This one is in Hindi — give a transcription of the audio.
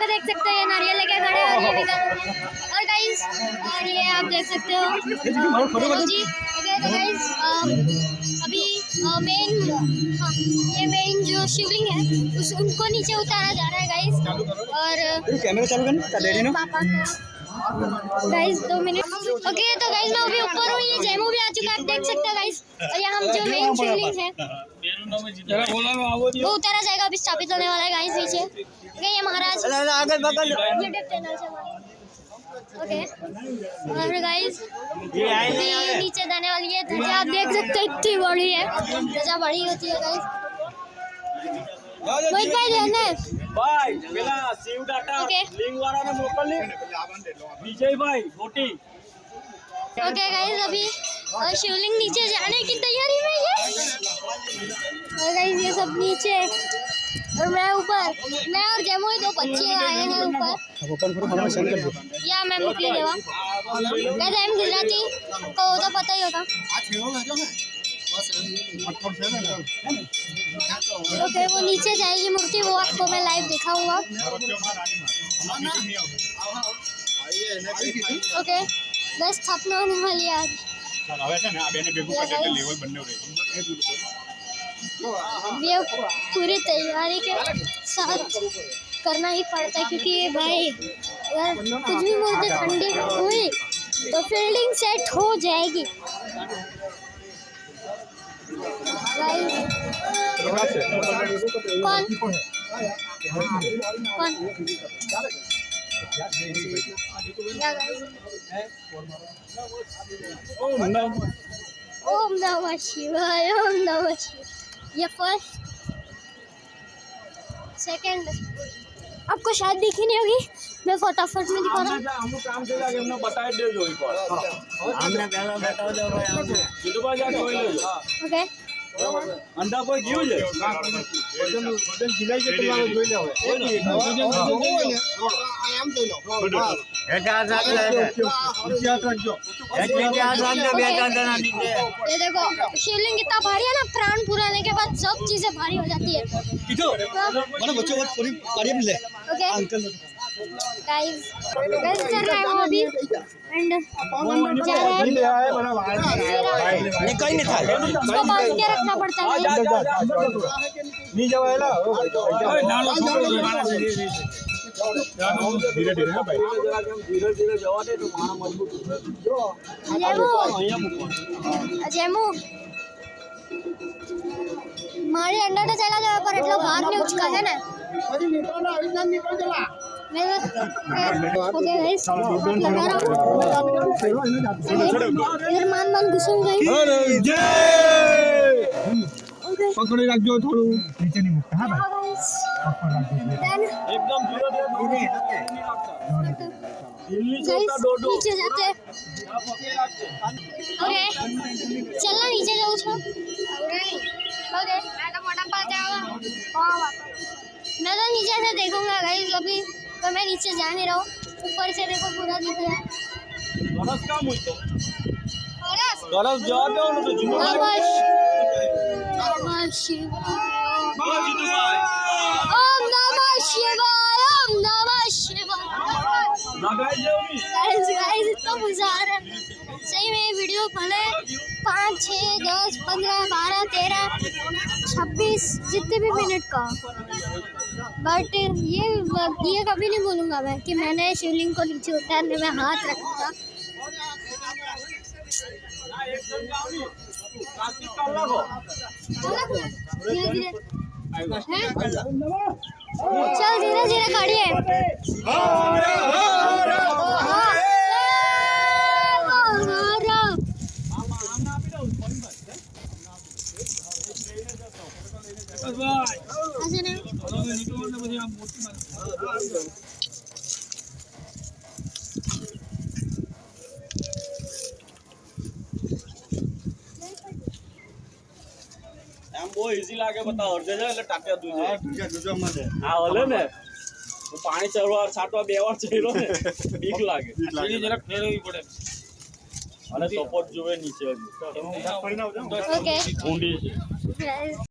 पे देख सकते हो ये नारियल लेके खड़े हैं और ये भी और गाइस और ये आप देख सकते हो जी। ओके तो गाइस अभी मेन ये मेन जो शिवलिंग है उस उनको नीचे उतारा जा रहा है गाइस। और कैमरा चालू करना पापा को गाइस 2 मिनट। ओके तो गाइस मैं अभी ऊपर हूँ, ये जेमू भी आ चुका है, आप देख सकते हो गाइस। और यहाँ जो मेन शिवलिंग है वो उतारा जाएगा, अभी स्थापित होने वाला है गाइस नीचे। ये महाराज यूट्यूब चैनल से ओके। और गाइस नीचे जाने वाली है ध्वजा, आप देख सकते हो इतनी बड़ी है ध्वजा, बड़ी होती है गाइस। मोहित भाई लेने भाई પેલા સેવ ડાટા લિંક વાળાને મોકલની વિજયભાઈ મોટી। ओके गाइस अभी शिवलिंग नीचे जाने की तैयारी में है और गाइस ये सब नीचे और मैं ऊपर, मैं और जेमो 2 बच्चे आए हैं ऊपर। या मैं मोकली देवा मैं एम गुजराती को तो पता ही होगा। ओके वो नीचे जाएगी मूर्ति, वो आपको मैं लाइव दिखाऊंगा। ओके बस स्थापना होने वाली है आज। ये पूरी तैयारी के साथ करना ही पड़ता है क्योंकि ये भाई अगर कुछ भी मूर्ति ठंडी हुई तो फील्डिंग सेट हो जाएगी। कौन कौन ओम नमः शिवाय, ओम नमः शिवाय। ये फर्स्ट सेकंड आपको शायद दिखी नहीं होगी, मैं फटाफट में दिखा रहा हूँ। हम काम से जाके हमने बताए दे जो एक बार हमने पहला बताओ दो भाई हमने कितबा जाके होई ले। ओके अंडा કોઈ ગયું છે વજન ગિલાઈ કે તમારો જોઈ લેવો આમ જોઈ લો બેટા સાથે ઇતિહાસ રાખજો ઇતિહાસ રાખજો બેટા જણા નીચે। ये देखो शिवलिंग कितना भारी है ना, प्राण पुराने के बाद सब चीजें भारी हो जाती है। बड़ा बच्चों को पूरी गाड़ी मिल ले ओके अंकल गाइस चल रहा है वो अभी एंड जा रहा है। नहीं कहीं नहीं था इसको बांध के रखना पड़ता है। नहीं जवायला धीरे धीरे ना भाई धीरे धीरे जवा दे तो मारा मजबूत जेमू मारी अंडा तो चला जाए पर એટલો ભાર ને ઉચકા है ना પછી નીકળના અવિજ્ઞાન નીકળ જલા। मैं ओके गाइस लगा रहा हूं इधर मान घुसूंगा। अरे जय ओके पकड़े रखજો થોડું નીચે नहीं मुकता। हां भाई एकदम धीरे धीरे दिल्ली से डोडो नीचे जाते ओके चलना नीचे जाओ उसको ओके मैं तो मोटा पा जाऊंगा। मैं तो नीचे से देखूंगा गाइस, अभी तो मैं नीचे जा नहीं रहा हूँ, ऊपर से देखो पूरा दिख रहा है। गरज काम हुई तो गरज जा दो ना तो जुनून नमः शिवाय, ओम नमः शिवाय, ओम नमः शिवाय। गाइस इतना मजा आ रहा है सही में। वीडियो भले 5, 6, 10, 15, 12, 13, 26 जितने भी मिनट का, बट ये कभी नहीं बोलूँगा मैं कि मैंने शिवलिंग को नीचे उतारने में हाथ रखा था। चल धीरे धीरे काढ़िए। એમ બહુ ઈઝી લાગે બતાવો અર્જે જાય એટલે ટાંક્યા દૂજે દૂજો મને હા ઓલે ને હું પાણી ચડવા છાંટવા 2 વાર ચડ્યો ને બીક લાગે સીડી જરાક ફેરવવી પડે અને સપોર્ટ જોવે નીચે હજી ઓકે ઊંડી છે।